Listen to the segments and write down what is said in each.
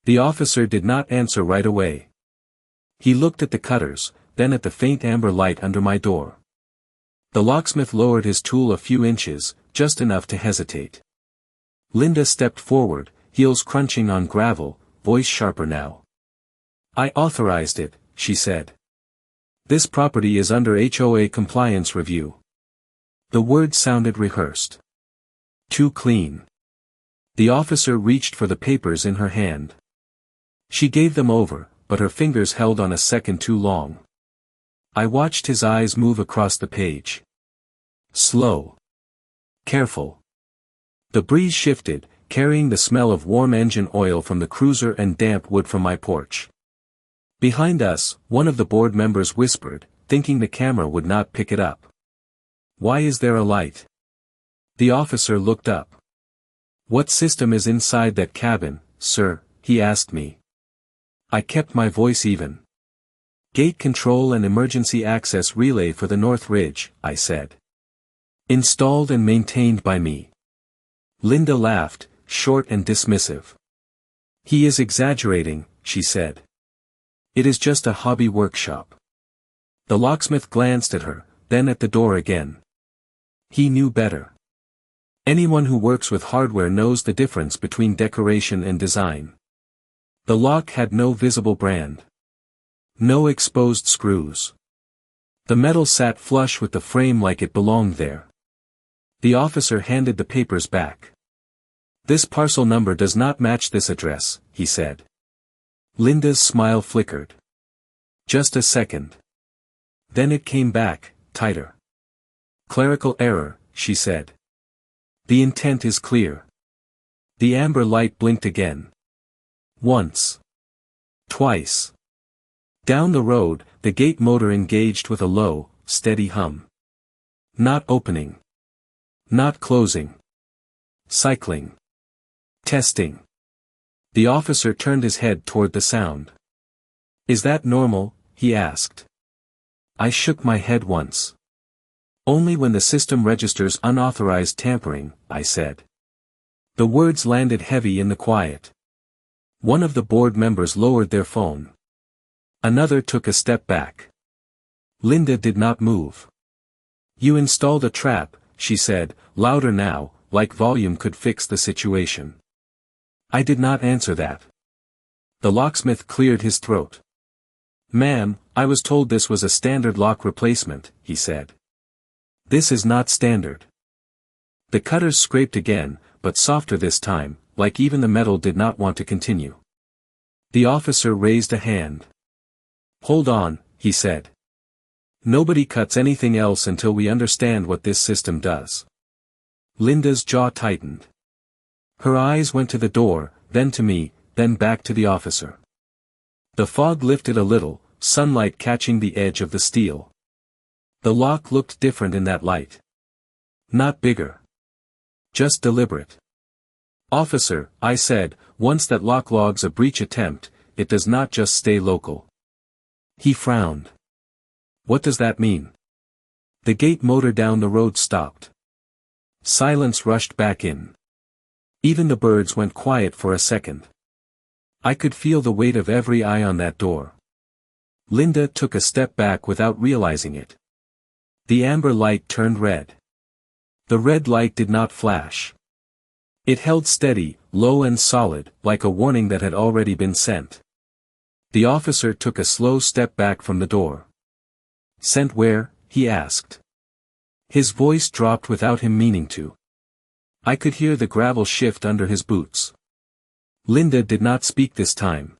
The officer did not answer right away. He looked at the cutters, then at the faint amber light under my door. The locksmith lowered his tool a few inches, just enough to hesitate. Linda stepped forward, heels crunching on gravel, voice sharper now. "I authorized it," she said. "This property is under HOA compliance review." The words sounded rehearsed. Too clean. The officer reached for the papers in her hand. She gave them over, but her fingers held on a second too long. I watched his eyes move across the page. Slow. Careful. The breeze shifted, carrying the smell of warm engine oil from the cruiser and damp wood from my porch. Behind us, one of the board members whispered, thinking the camera would not pick it up. "Why is there a light?" The officer looked up. "What system is inside that cabin, sir?" he asked me. I kept my voice even. "Gate control and emergency access relay for the North Ridge," I said. "Installed and maintained by me." Linda laughed, short and dismissive. "He is exaggerating," she said. "It is just a hobby workshop." The locksmith glanced at her, then at the door again. He knew better. Anyone who works with hardware knows the difference between decoration and design. The lock had no visible brand. No exposed screws. The metal sat flush with the frame like it belonged there. The officer handed the papers back. "This parcel number does not match this address," he said. Linda's smile flickered. Just a second. Then it came back, tighter. "Clerical error," she said. "The intent is clear." The amber light blinked again. Once. Twice. Down the road, the gate motor engaged with a low, steady hum. Not opening. Not closing. Cycling. Testing. The officer turned his head toward the sound. "Is that normal?" he asked. I shook my head once. "Only when the system registers unauthorized tampering," I said. The words landed heavy in the quiet. One of the board members lowered their phone. Another took a step back. Linda did not move. "You installed a trap," she said, louder now, like volume could fix the situation. I did not answer that. The locksmith cleared his throat. "Ma'am, I was told this was a standard lock replacement," he said. "This is not standard." The cutters scraped again, but softer this time, like even the metal did not want to continue. The officer raised a hand. "Hold on," he said. "Nobody cuts anything else until we understand what this system does." Linda's jaw tightened. Her eyes went to the door, then to me, then back to the officer. The fog lifted a little, sunlight catching the edge of the steel. The lock looked different in that light. Not bigger. Just deliberate. "Officer," I said, "once that lock logs a breach attempt, it does not just stay local." He frowned. "What does that mean?" The gate motor down the road stopped. Silence rushed back in. Even the birds went quiet for a second. I could feel the weight of every eye on that door. Linda took a step back without realizing it. The amber light turned red. The red light did not flash. It held steady, low and solid, like a warning that had already been sent. The officer took a slow step back from the door. "Sent where?" he asked. His voice dropped without him meaning to. I could hear the gravel shift under his boots. Linda did not speak this time.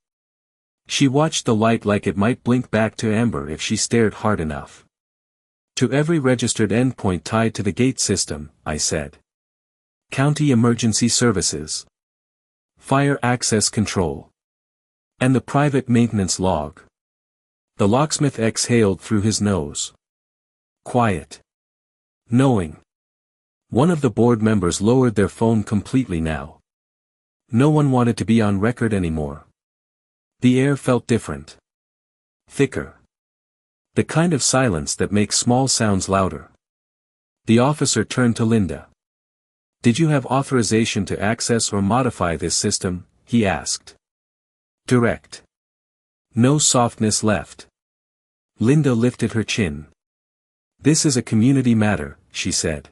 She watched the light like it might blink back to amber if she stared hard enough. "To every registered endpoint tied to the gate system," I said. "County Emergency Services. Fire Access Control. And the private maintenance log." The locksmith exhaled through his nose. Quiet. Knowing. One of the board members lowered their phone completely now. No one wanted to be on record anymore. The air felt different. Thicker. The kind of silence that makes small sounds louder. The officer turned to Linda. "Did you have authorization to access or modify this system?" he asked. Direct. No softness left. Linda lifted her chin. This is a community matter, she said.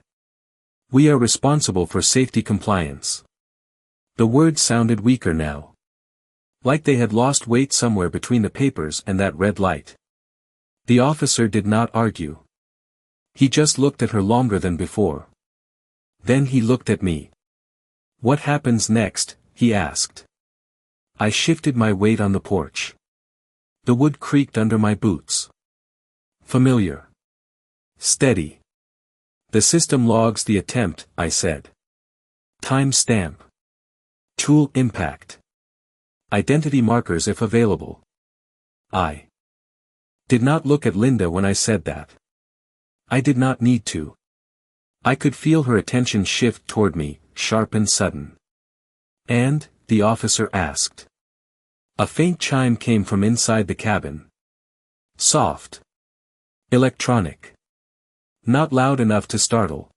We are responsible for safety compliance. The words sounded weaker now. Like they had lost weight somewhere between the papers and that red light. The officer did not argue. He just looked at her longer than before. Then he looked at me. What happens next? He asked. I shifted my weight on the porch. The wood creaked under my boots. Familiar. Steady. The system logs the attempt, I said. Time stamp. Tool impact. Identity markers if available. I did not look at Linda when I said that. I did not need to. I could feel her attention shift toward me, sharp and sudden. And, the officer asked. A faint chime came from inside the cabin. Soft. Electronic. Not loud enough to startle.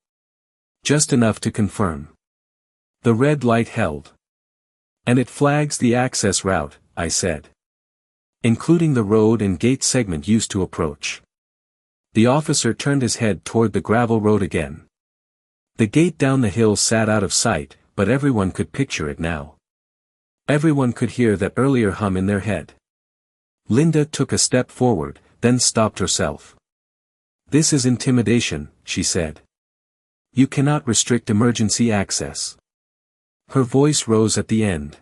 Just enough to confirm. The red light held. And it flags the access route, I said. Including the road and gate segment used to approach. The officer turned his head toward the gravel road again. The gate down the hill sat out of sight, but everyone could picture it now. Everyone could hear that earlier hum in their head. Linda took a step forward, then stopped herself. This is intimidation, she said. You cannot restrict emergency access. Her voice rose at the end.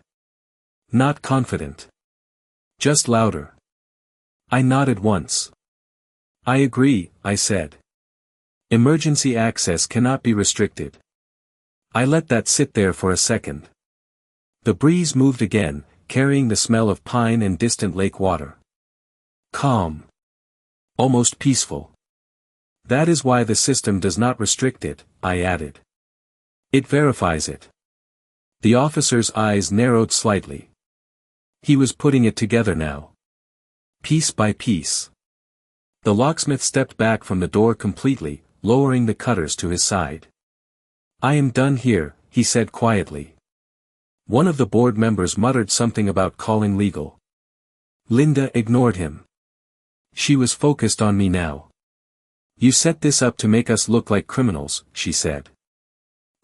Not confident. Just louder. I nodded once. I agree, I said. Emergency access cannot be restricted. I let that sit there for a second. The breeze moved again, carrying the smell of pine and distant lake water. Calm. Almost peaceful. That is why the system does not restrict it, I added. It verifies it. The officer's eyes narrowed slightly. He was putting it together now. Piece by piece. The locksmith stepped back from the door completely, lowering the cutters to his side. I am done here, he said quietly. One of the board members muttered something about calling legal. Linda ignored him. She was focused on me now. You set this up to make us look like criminals, she said.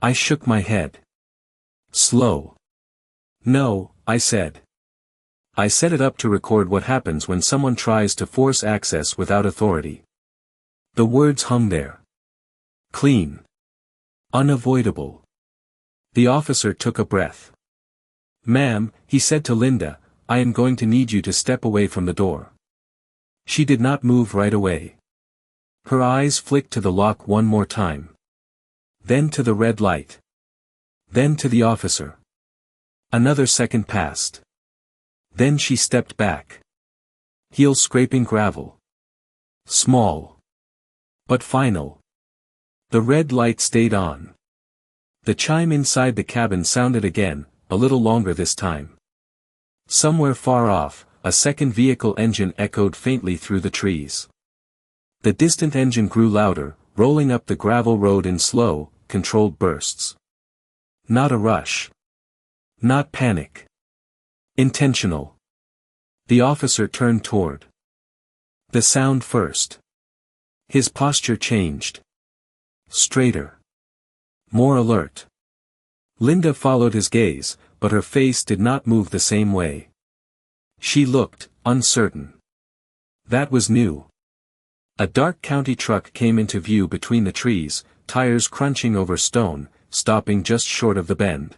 I shook my head. Slow. No, I said. I set it up to record what happens when someone tries to force access without authority. The words hung there. Clean. Unavoidable. The officer took a breath. Ma'am, he said to Linda, I am going to need you to step away from the door. She did not move right away. Her eyes flicked to the lock one more time. Then to the red light. Then to the officer. Another second passed. Then she stepped back. Heels scraping gravel. Small. But final. The red light stayed on. The chime inside the cabin sounded again, a little longer this time. Somewhere far off, a second vehicle engine echoed faintly through the trees. The distant engine grew louder, rolling up the gravel road in slow, controlled bursts. Not a rush. Not panic. Intentional. The officer turned toward the sound first. His posture changed. Straighter. More alert. Linda followed his gaze, but her face did not move the same way. She looked uncertain. That was new. A dark county truck came into view between the trees, tires crunching over stone, stopping just short of the bend.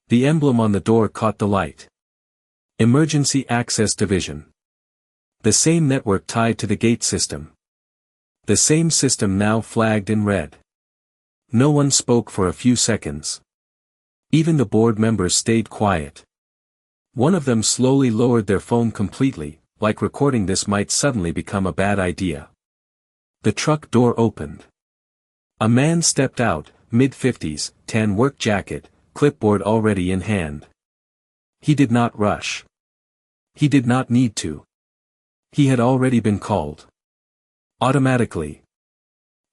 The emblem on the door caught the light. Emergency Access Division. The same network tied to the gate system. The same system now flagged in red. No one spoke for a few seconds. Even the board members stayed quiet. One of them slowly lowered their phone completely, like recording this might suddenly become a bad idea. The truck door opened. A man stepped out, mid-50s, tan work jacket, clipboard already in hand. He did not rush. He did not need to. He had already been called. Automatically.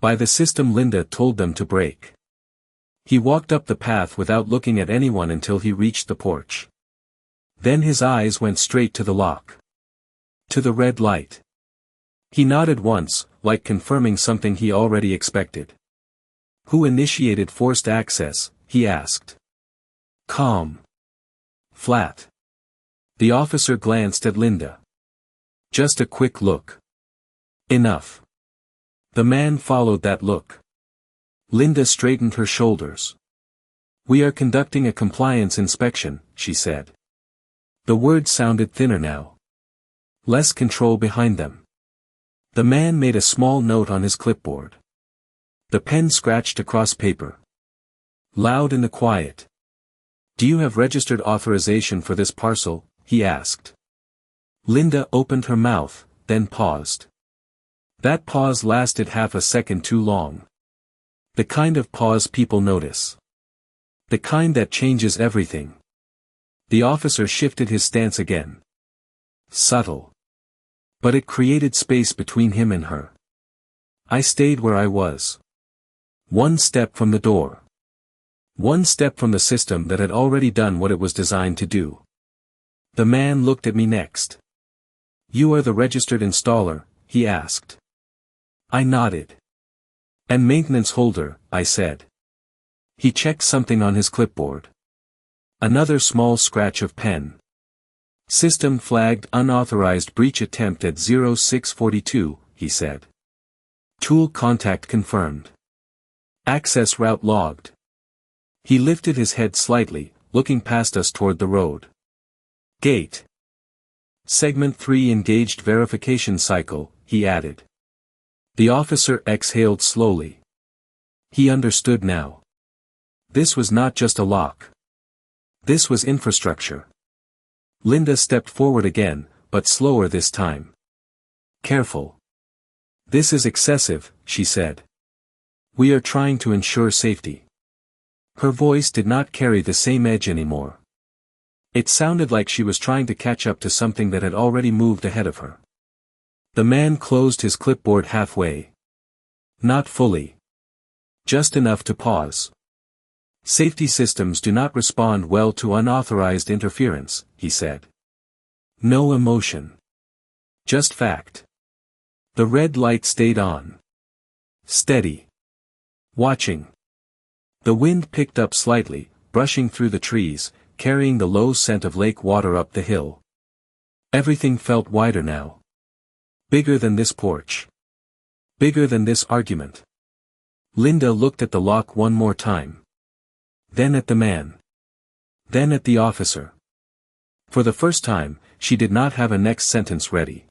By the system Linda told them to brake. He walked up the path without looking at anyone until he reached the porch. Then his eyes went straight to the lock. To the red light. He nodded once, like confirming something he already expected. Who initiated forced access? He asked. Calm. Flat. The officer glanced at Linda. Just a quick look. Enough. The man followed that look. Linda straightened her shoulders. We are conducting a compliance inspection, she said. The words sounded thinner now. Less control behind them. The man made a small note on his clipboard. The pen scratched across paper. Loud in the quiet. Do you have registered authorization for this parcel? He asked. Linda opened her mouth, then paused. That pause lasted half a second too long. The kind of pause people notice. The kind that changes everything. The officer shifted his stance again. Subtle. But it created space between him and her. I stayed where I was. One step from the door. One step from the system that had already done what it was designed to do. The man looked at me next. You are the registered installer, he asked. I nodded. And maintenance holder, I said. He checked something on his clipboard. Another small scratch of pen. System flagged unauthorized breach attempt at 0642, he said. Tool contact confirmed. Access route logged. He lifted his head slightly, looking past us toward the road. Gate. Segment 3 engaged verification cycle, he added. The officer exhaled slowly. He understood now. This was not just a lock. This was infrastructure. Linda stepped forward again, but slower this time. Careful. This is excessive, she said. We are trying to ensure safety. Her voice did not carry the same edge anymore. It sounded like she was trying to catch up to something that had already moved ahead of her. The man closed his clipboard halfway. Not fully. Just enough to pause. Safety systems do not respond well to unauthorized interference, he said. No emotion. Just fact. The red light stayed on. Steady. Watching. The wind picked up slightly, brushing through the trees, carrying the low scent of lake water up the hill. Everything felt wider now. Bigger than this porch. Bigger than this argument. Linda looked at the lock one more time. Then at the man. Then at the officer. For the first time, she did not have a next sentence ready.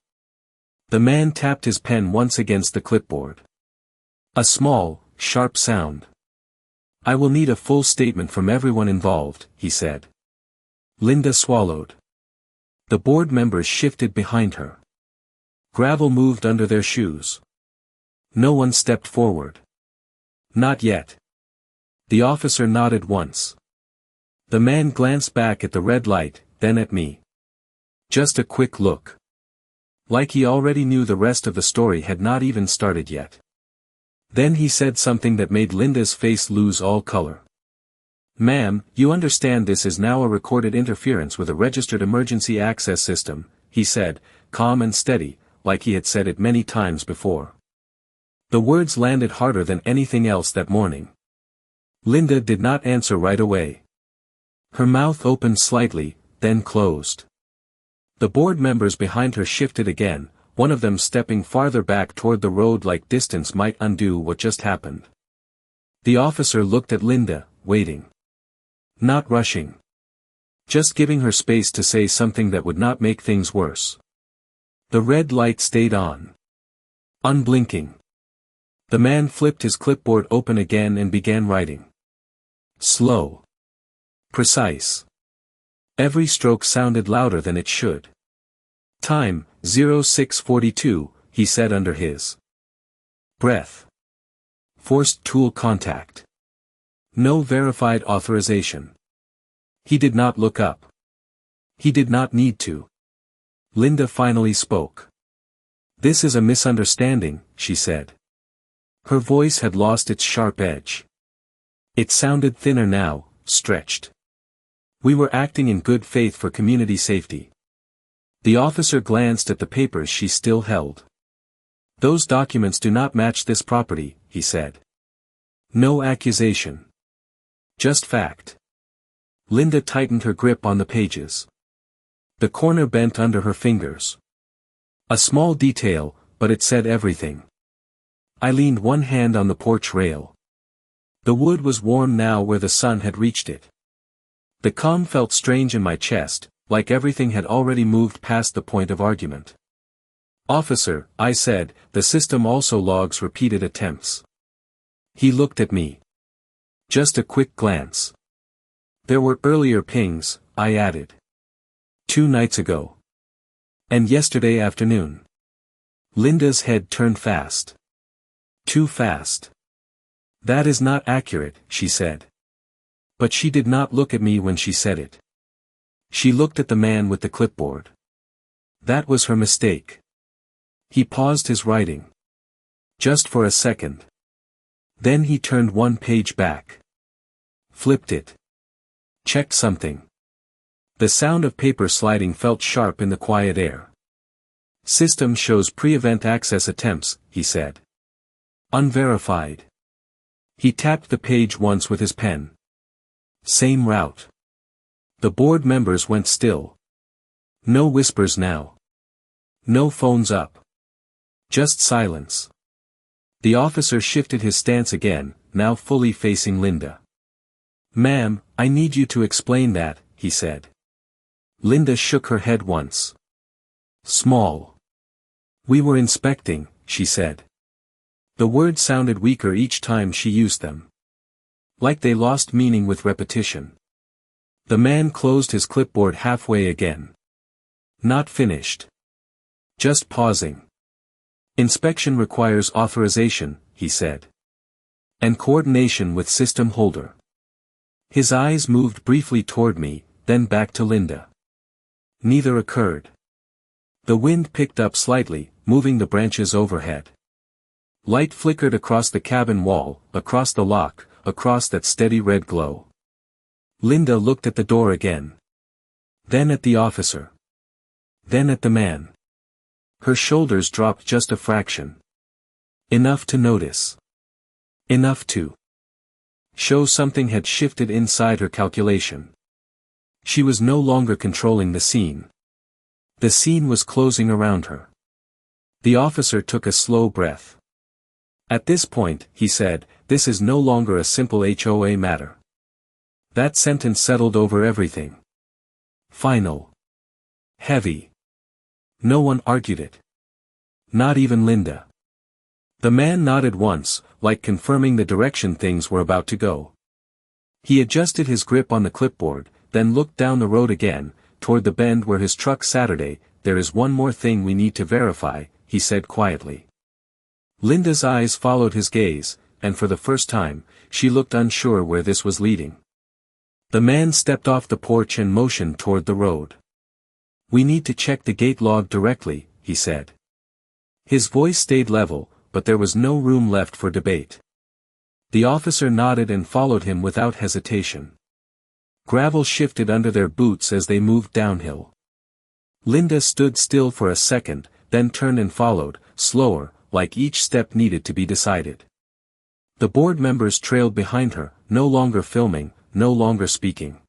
The man tapped his pen once against the clipboard. A small, sharp sound. I will need a full statement from everyone involved, he said. Linda swallowed. The board members shifted behind her. Gravel moved under their shoes. No one stepped forward. Not yet. The officer nodded once. The man glanced back at the red light, then at me. Just a quick look. Like he already knew the rest of the story had not even started yet. Then he said something that made Linda's face lose all color. Ma'am, you understand this is now a recorded interference with a registered emergency access system, he said, calm and steady, like he had said it many times before. The words landed harder than anything else that morning. Linda did not answer right away. Her mouth opened slightly, then closed. The board members behind her shifted again, one of them stepping farther back toward the road like distance might undo what just happened. The officer looked at Linda, waiting. Not rushing. Just giving her space to say something that would not make things worse. The red light stayed on. Unblinking. The man flipped his clipboard open again and began writing. Slow. Precise. Every stroke sounded louder than it should. Time, 0642, he said under his breath. Forced tool contact. No verified authorization. He did not look up. He did not need to. Linda finally spoke. This is a misunderstanding, she said. Her voice had lost its sharp edge. It sounded thinner now, stretched. We were acting in good faith for community safety. The officer glanced at the papers she still held. Those documents do not match this property, he said. No accusation. Just fact. Linda tightened her grip on the pages. The corner bent under her fingers. A small detail, but it said everything. I leaned one hand on the porch rail. The wood was warm now where the sun had reached it. The calm felt strange in my chest, like everything had already moved past the point of argument. Officer, I said, the system also logs repeated attempts. He looked at me. Just a quick glance. There were earlier pings, I added. 2 nights ago. And yesterday afternoon. Linda's head turned fast. Too fast. That is not accurate, she said. But she did not look at me when she said it. She looked at the man with the clipboard. That was her mistake. He paused his writing. Just for a second. Then he turned one page back. Flipped it. Checked something. The sound of paper sliding felt sharp in the quiet air. System shows pre-event access attempts, he said. Unverified. He tapped the page once with his pen. Same route. The board members went still. No whispers now. No phones up. Just silence. The officer shifted his stance again, now fully facing Linda. Ma'am, I need you to explain that, he said. Linda shook her head once. Small. We were inspecting, she said. The words sounded weaker each time she used them. Like they lost meaning with repetition. The man closed his clipboard halfway again. Not finished. Just pausing. Inspection requires authorization, he said. And coordination with system holder. His eyes moved briefly toward me, then back to Linda. Neither occurred. The wind picked up slightly, moving the branches overhead. Light flickered across the cabin wall, across the lock, across that steady red glow. Linda looked at the door again. Then at the officer. Then at the man. Her shoulders dropped just a fraction. Enough to notice. Enough to show something had shifted inside her calculation. She was no longer controlling the scene. The scene was closing around her. The officer took a slow breath. At this point, he said, this is no longer a simple HOA matter. That sentence settled over everything. Final. Heavy. No one argued it. Not even Linda. The man nodded once, like confirming the direction things were about to go. He adjusted his grip on the clipboard, then looked down the road again, toward the bend where his truck Saturday. There is one more thing we need to verify, he said quietly. Linda's eyes followed his gaze, and for the first time, she looked unsure where this was leading. The man stepped off the porch and motioned toward the road. We need to check the gate log directly, he said. His voice stayed level, but there was no room left for debate. The officer nodded and followed him without hesitation. Gravel shifted under their boots as they moved downhill. Linda stood still for a second, then turned and followed, slower, like each step needed to be decided. The board members trailed behind her, no longer filming, no longer speaking.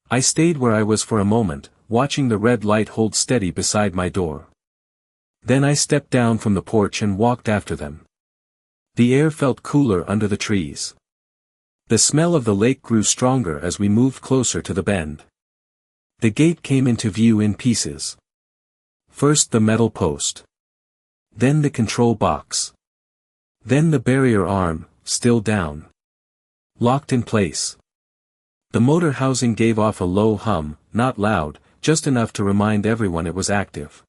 I stayed where I was for a moment, watching the red light hold steady beside my door. Then I stepped down from the porch and walked after them. The air felt cooler under the trees. The smell of the lake grew stronger as we moved closer to the bend. The gate came into view in pieces. First the metal post. Then the control box. Then the barrier arm, still down. Locked in place. The motor housing gave off a low hum, not loud, just enough to remind everyone it was active.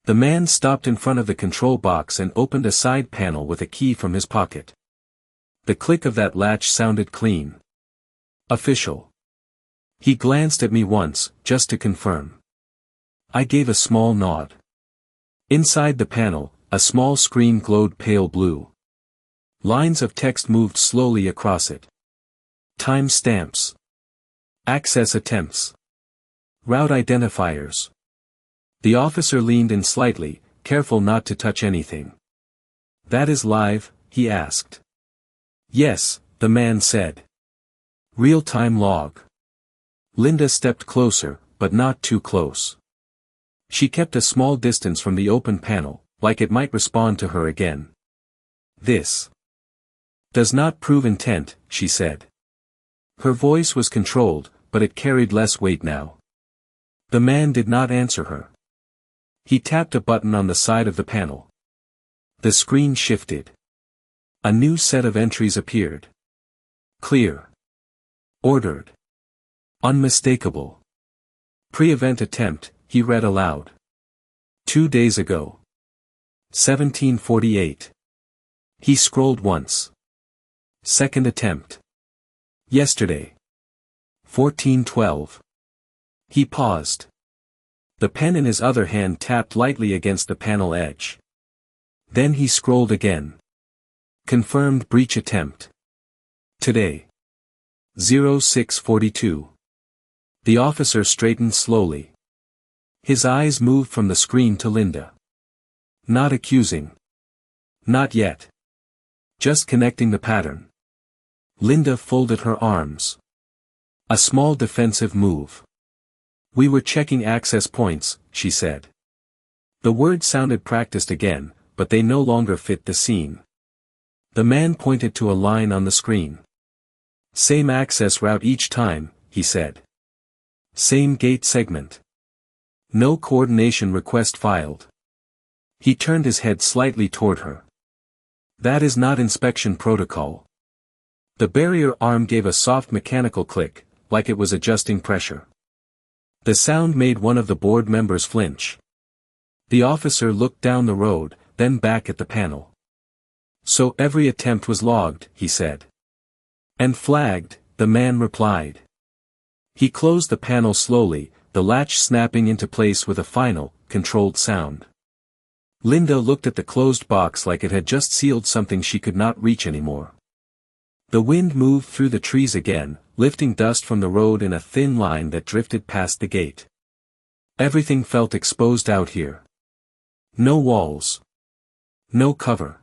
The man stopped in front of the control box and opened a side panel with a key from his pocket. The click of that latch sounded clean. Official. He glanced at me once, just to confirm. I gave a small nod. Inside the panel, a small screen glowed pale blue. Lines of text moved slowly across it. Time stamps. Access attempts. Route identifiers. The officer leaned in slightly, careful not to touch anything. That is live? He asked. Yes, the man said. Real-time log. Linda stepped closer, but not too close. She kept a small distance from the open panel, like it might respond to her again. This does not prove intent, she said. Her voice was controlled, but it carried less weight now. The man did not answer her. He tapped a button on the side of the panel. The screen shifted. A new set of entries appeared. Clear. Ordered. Unmistakable. Pre-event attempt, he read aloud. 2 days ago. 1748. He scrolled once. Second attempt. Yesterday. 1412. He paused. The pen in his other hand tapped lightly against the panel edge. Then he scrolled again. Confirmed breach attempt. Today. 0642. The officer straightened slowly. His eyes moved from the screen to Linda. Not accusing. Not yet. Just connecting the pattern. Linda folded her arms. A small defensive move. We were checking access points, she said. The words sounded practiced again, but they no longer fit the scene. The man pointed to a line on the screen. Same access route each time, he said. Same gate segment. No coordination request filed. He turned his head slightly toward her. That is not inspection protocol. The barrier arm gave a soft mechanical click, like it was adjusting pressure. The sound made one of the board members flinch. The officer looked down the road, then back at the panel. So every attempt was logged, he said. And flagged, the man replied. He closed the panel slowly, the latch snapping into place with a final, controlled sound. Linda looked at the closed box like it had just sealed something she could not reach anymore. The wind moved through the trees again, lifting dust from the road in a thin line that drifted past the gate. Everything felt exposed out here. No walls. No cover.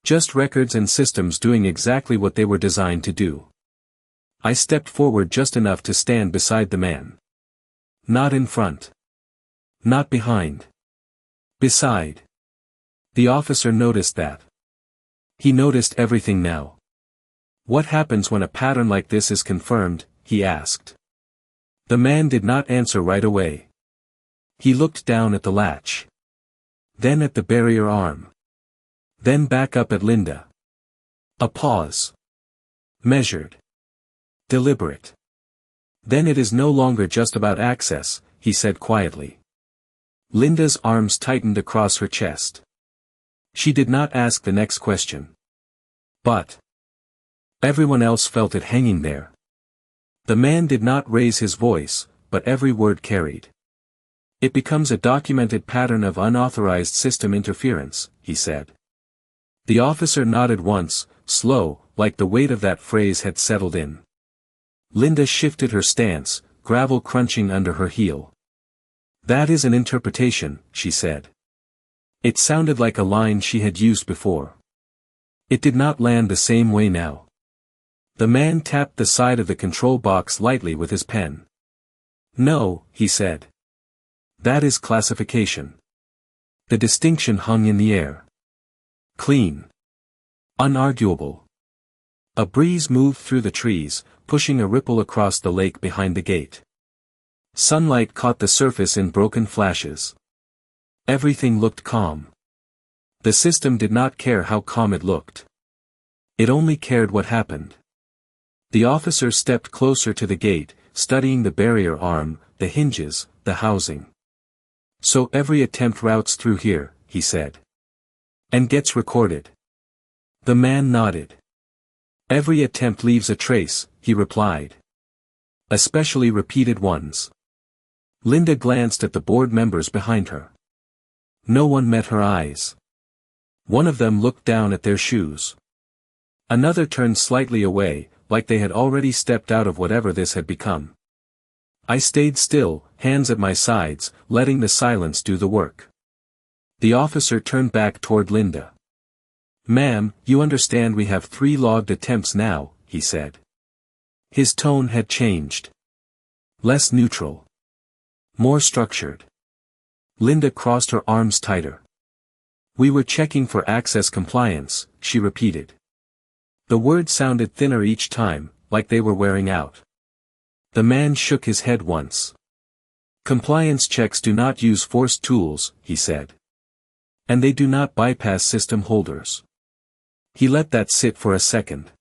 Just records and systems doing exactly what they were designed to do. I stepped forward just enough to stand beside the man. Not in front. Not behind. Beside. The officer noticed that. He noticed everything now. What happens when a pattern like this is confirmed, he asked. The man did not answer right away. He looked down at the latch. Then at the barrier arm. Then back up at Linda. A pause. Measured. Deliberate. Then it is no longer just about access, he said quietly. Linda's arms tightened across her chest. She did not ask the next question. But everyone else felt it hanging there. The man did not raise his voice, but every word carried. It becomes a documented pattern of unauthorized system interference, he said. The officer nodded once, slow, like the weight of that phrase had settled in. Linda shifted her stance, gravel crunching under her heel. That is an interpretation, she said. It sounded like a line she had used before. It did not land the same way now. The man tapped the side of the control box lightly with his pen. No, he said. That is classification. The distinction hung in the air. Clean. Unarguable. A breeze moved through the trees, pushing a ripple across the lake behind the gate. Sunlight caught the surface in broken flashes. Everything looked calm. The system did not care how calm it looked. It only cared what happened. The officer stepped closer to the gate, studying the barrier arm, the hinges, the housing. So every attempt routes through here, he said. And gets recorded. The man nodded. Every attempt leaves a trace, he replied. Especially repeated ones. Linda glanced at the board members behind her. No one met her eyes. One of them looked down at their shoes. Another turned slightly away, like they had already stepped out of whatever this had become. I stayed still, hands at my sides, letting the silence do the work. The officer turned back toward Linda. "Ma'am, you understand we have 3 logged attempts now," he said. His tone had changed. Less neutral. More structured. Linda crossed her arms tighter. "We were checking for access compliance," she repeated. The words sounded thinner each time, like they were wearing out. The man shook his head once. "Compliance checks do not use forced tools," he said. "And they do not bypass system holders." He let that sit for a second.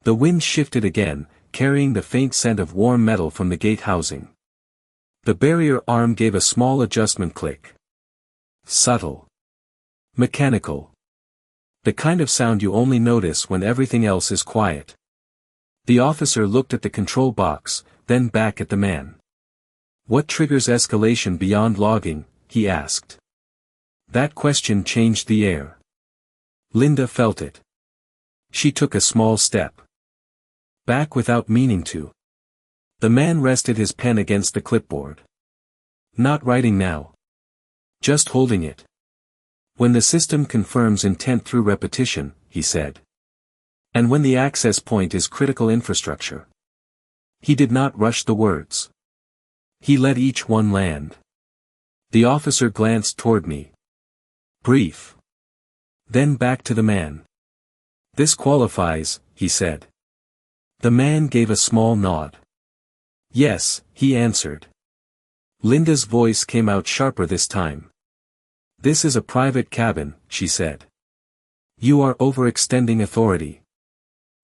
The wind shifted again, carrying the faint scent of warm metal from the gate housing. The barrier arm gave a small adjustment click. Subtle. Mechanical. The kind of sound you only notice when everything else is quiet. The officer looked at the control box, then back at the man. "What triggers escalation beyond logging?" he asked. That question changed the air. Linda felt it. She took a small step back without meaning to. The man rested his pen against the clipboard. "Not writing now. Just holding it. When the system confirms intent through repetition," he said. "And when the access point is critical infrastructure." He did not rush the words. He let each one land. The officer glanced toward me. Brief. Then back to the man. "This qualifies," he said. The man gave a small nod. "Yes," he answered. Linda's voice came out sharper this time. "This is a private cabin," she said. "You are overextending authority."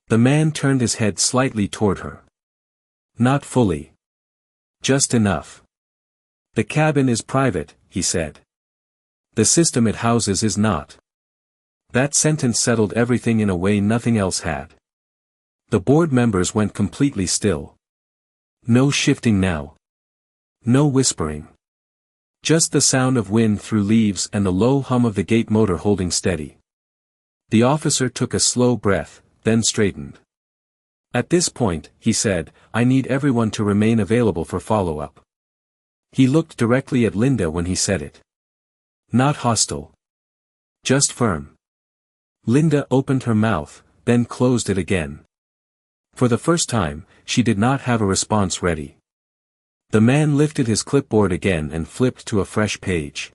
The man turned his head slightly toward her. "Not fully. Just enough. The cabin is private," he said. "The system it houses is not." That sentence settled everything in a way nothing else had. The board members went completely still. No shifting now. No whispering. Just the sound of wind through leaves and the low hum of the gate motor holding steady. The officer took a slow breath, then straightened. "At this point," he said, "I need everyone to remain available for follow-up." He looked directly at Linda when he said it. Not hostile. Just firm. Linda opened her mouth, then closed it again. For the first time, she did not have a response ready. The man lifted his clipboard again and flipped to a fresh page.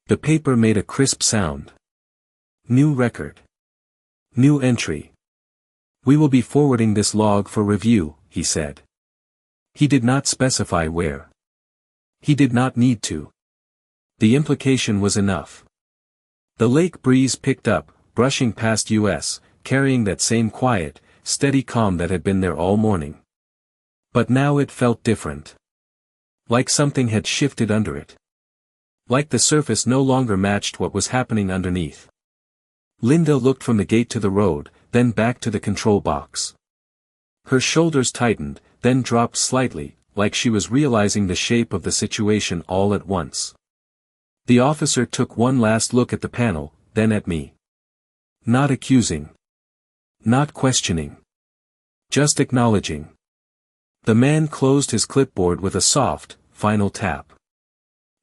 The paper made a crisp sound. New record. New entry. "We will be forwarding this log for review," he said. He did not specify where. He did not need to. The implication was enough. The lake breeze picked up, brushing past us, carrying that same quiet, steady calm that had been there all morning. But now it felt different. Like something had shifted under it. Like the surface no longer matched what was happening underneath. Linda looked from the gate to the road, then back to the control box. Her shoulders tightened, then dropped slightly, like she was realizing the shape of the situation all at once. The officer took one last look at the panel, then at me. Not accusing. Not questioning. Just acknowledging. The man closed his clipboard with a soft, final tap.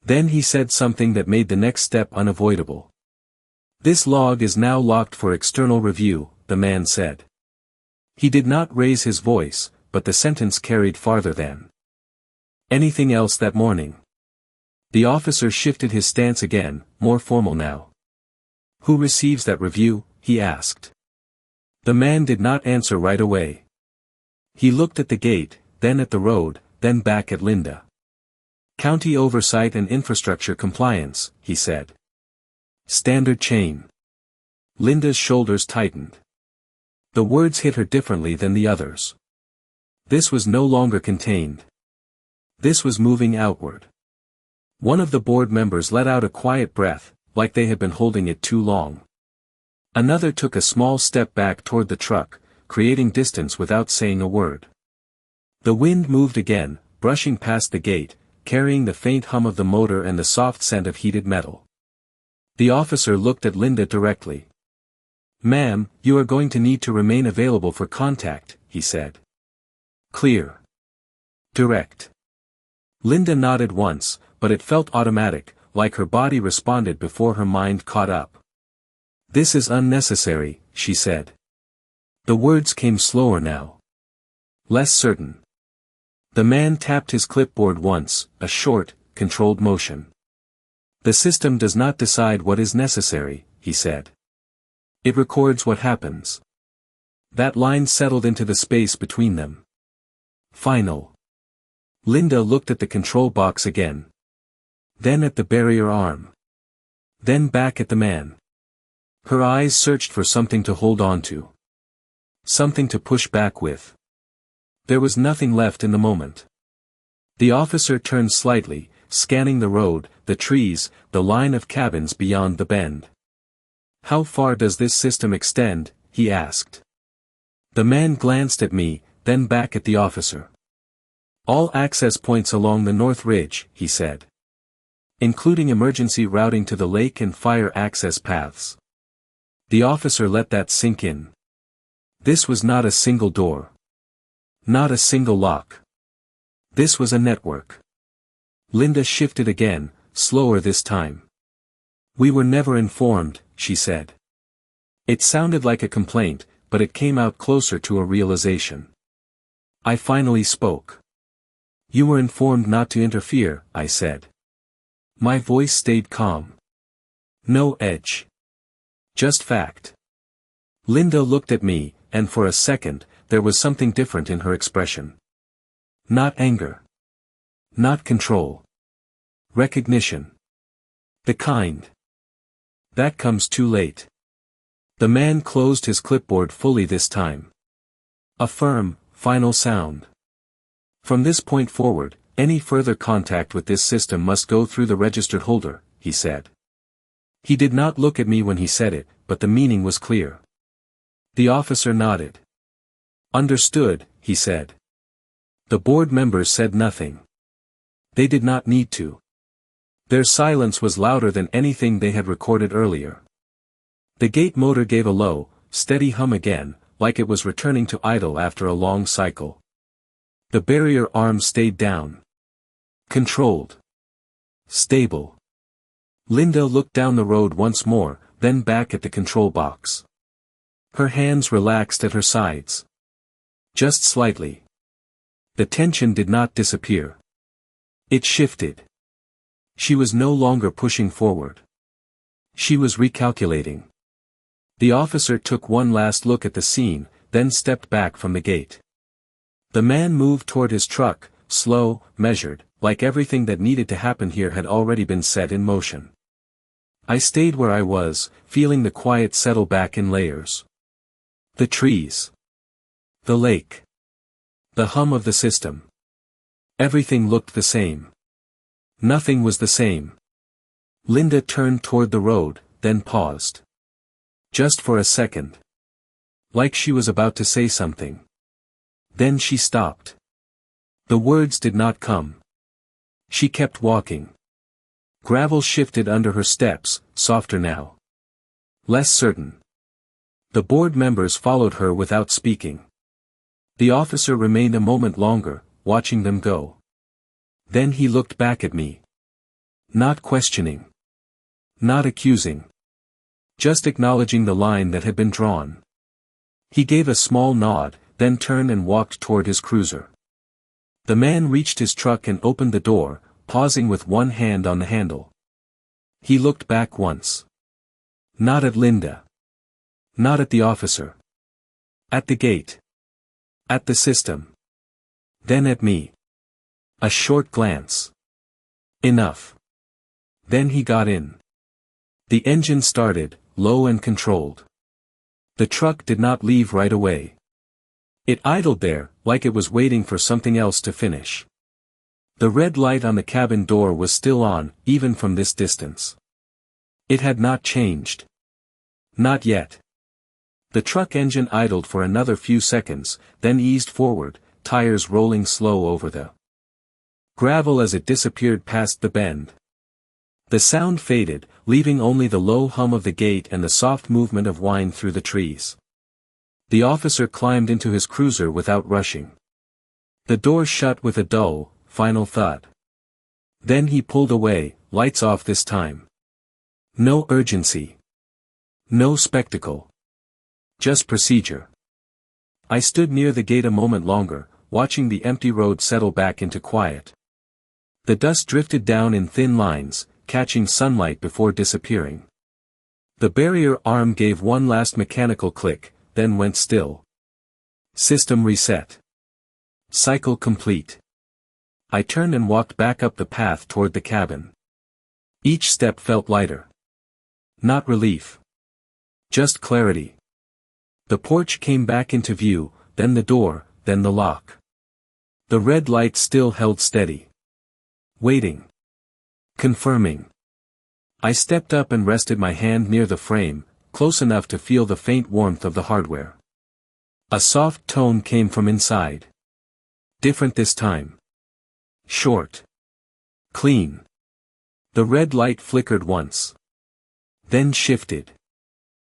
Then he said something that made the next step unavoidable. "This log is now locked for external review," the man said. He did not raise his voice, but the sentence carried farther than anything else that morning. The officer shifted his stance again, more formal now. "Who receives that review?" he asked. The man did not answer right away. He looked at the gate, then at the road, then back at Linda. "County oversight and infrastructure compliance," he said. "Standard chain." Linda's shoulders tightened. The words hit her differently than the others. This was no longer contained. This was moving outward. One of the board members let out a quiet breath, like they had been holding it too long. Another took a small step back toward the truck, creating distance without saying a word. The wind moved again, brushing past the gate, carrying the faint hum of the motor and the soft scent of heated metal. The officer looked at Linda directly. "Ma'am, you are going to need to remain available for contact," he said. "Clear. Direct." Linda nodded once, but it felt automatic, like her body responded before her mind caught up. "This is unnecessary," she said. The words came slower now. Less certain. The man tapped his clipboard once, a short, controlled motion. "The system does not decide what is necessary," he said. "It records what happens." That line settled into the space between them. Final. Linda looked at the control box again. Then at the barrier arm. Then back at the man. Her eyes searched for something to hold on to. Something to push back with. There was nothing left in the moment. The officer turned slightly, scanning the road, the trees, the line of cabins beyond the bend. "How far does this system extend?" he asked. The man glanced at me, then back at the officer. "All access points along the North Ridge," he said. "Including emergency routing to the lake and fire access paths." The officer let that sink in. This was not a single door. Not a single lock. This was a network. Linda shifted again, slower this time. "We were never informed," she said. It sounded like a complaint, but it came out closer to a realization. I finally spoke. "You were informed not to interfere," I said. My voice stayed calm. No edge. Just fact. Linda looked at me, and for a second, there was something different in her expression. Not anger. Not control. Recognition. The kind that comes too late. The man closed his clipboard fully this time. A firm, final sound. "From this point forward, any further contact with this system must go through the registered holder," he said. He did not look at me when he said it, but the meaning was clear. The officer nodded. "Understood," he said. The board members said nothing. They did not need to. Their silence was louder than anything they had recorded earlier. The gate motor gave a low, steady hum again, like it was returning to idle after a long cycle. The barrier arm stayed down. Controlled. Stable. Linda looked down the road once more, then back at the control box. Her hands relaxed at her sides. Just slightly. The tension did not disappear. It shifted. She was no longer pushing forward. She was recalculating. The officer took one last look at the scene, then stepped back from the gate. The man moved toward his truck, slow, measured, like everything that needed to happen here had already been set in motion. I stayed where I was, feeling the quiet settle back in layers. The trees. The lake. The hum of the system. Everything looked the same. Nothing was the same. Linda turned toward the road, then paused. Just for a second. Like she was about to say something. Then she stopped. The words did not come. She kept walking. Gravel shifted under her steps, softer now. Less certain. The board members followed her without speaking. The officer remained a moment longer, watching them go. Then he looked back at me. Not questioning. Not accusing. Just acknowledging the line that had been drawn. He gave a small nod, then turned and walked toward his cruiser. The man reached his truck and opened the door, pausing with one hand on the handle. He looked back once. Not at Linda. Not at the officer. At the gate. At the system. Then at me. A short glance. Enough. Then he got in. The engine started, low and controlled. The truck did not leave right away. It idled there, like it was waiting for something else to finish. The red light on the cabin door was still on, even from this distance. It had not changed. Not yet. The truck engine idled for another few seconds, then eased forward, tires rolling slow over the gravel as it disappeared past the bend. The sound faded, leaving only the low hum of the gate and the soft movement of wind through the trees. The officer climbed into his cruiser without rushing. The door shut with a dull, final thud. Then he pulled away, lights off this time. No urgency. No spectacle. Just procedure. I stood near the gate a moment longer, watching the empty road settle back into quiet. The dust drifted down in thin lines, catching sunlight before disappearing. The barrier arm gave one last mechanical click, then went still. System reset. Cycle complete. I turned and walked back up the path toward the cabin. Each step felt lighter. Not relief. Just clarity. The porch came back into view, then the door, then the lock. The red light still held steady. Waiting. Confirming. I stepped up and rested my hand near the frame, close enough to feel the faint warmth of the hardware. A soft tone came from inside. Different this time. Short. Clean. The red light flickered once. Then shifted.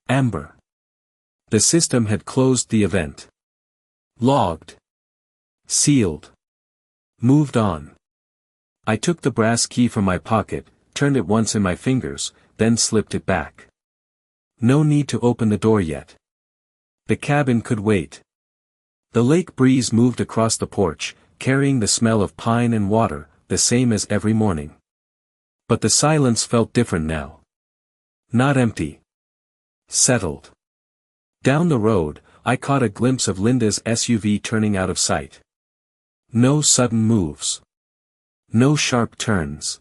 Amber. The system had closed the event. Logged. Sealed. Moved on. I took the brass key from my pocket, turned it once in my fingers, then slipped it back. No need to open the door yet. The cabin could wait. The lake breeze moved across the porch, carrying the smell of pine and water, the same as every morning. But the silence felt different now. Not empty. Settled. Down the road, I caught a glimpse of Linda's SUV turning out of sight. No sudden moves. No sharp turns.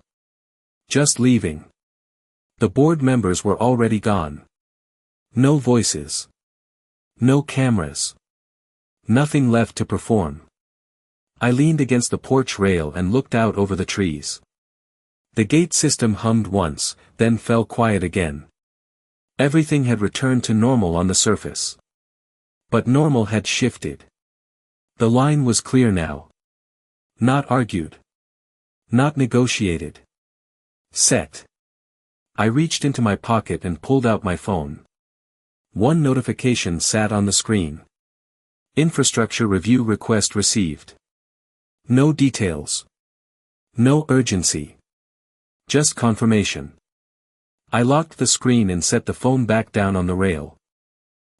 Just leaving. The board members were already gone. No voices. No cameras. Nothing left to perform. I leaned against the porch rail and looked out over the trees. The gate system hummed once, then fell quiet again. Everything had returned to normal on the surface. But normal had shifted. The line was clear now. Not argued. Not negotiated. Set. I reached into my pocket and pulled out my phone. One notification sat on the screen. Infrastructure review request received. No details. No urgency. Just confirmation. I locked the screen and set the phone back down on the rail.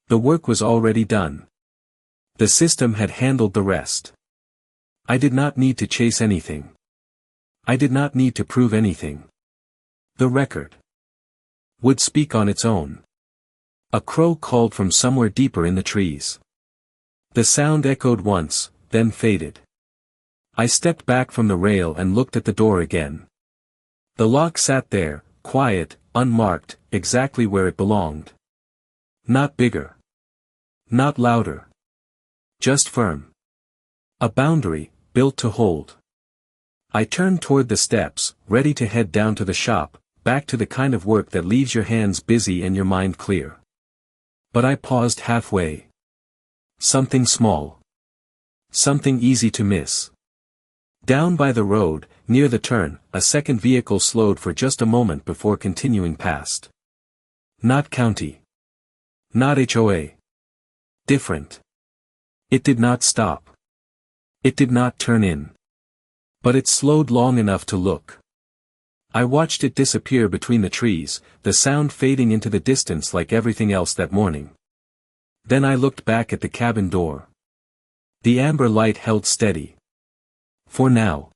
The work was already done. The system had handled the rest. I did not need to chase anything. I did not need to prove anything. The record would speak on its own. A crow called from somewhere deeper in the trees. The sound echoed once, then faded. I stepped back from the rail and looked at the door again. The lock sat there, quiet, unmarked, exactly where it belonged. Not bigger. Not louder. Just firm. A boundary, built to hold. I turned toward the steps, ready to head down to the shop, back to the kind of work that leaves your hands busy and your mind clear. But I paused halfway. Something small. Something easy to miss. Down by the road, near the turn, a second vehicle slowed for just a moment before continuing past. Not county. Not HOA. Different. It did not stop. It did not turn in. But it slowed long enough to look. I watched it disappear between the trees, the sound fading into the distance like everything else that morning. Then I looked back at the cabin door. The amber light held steady. For now.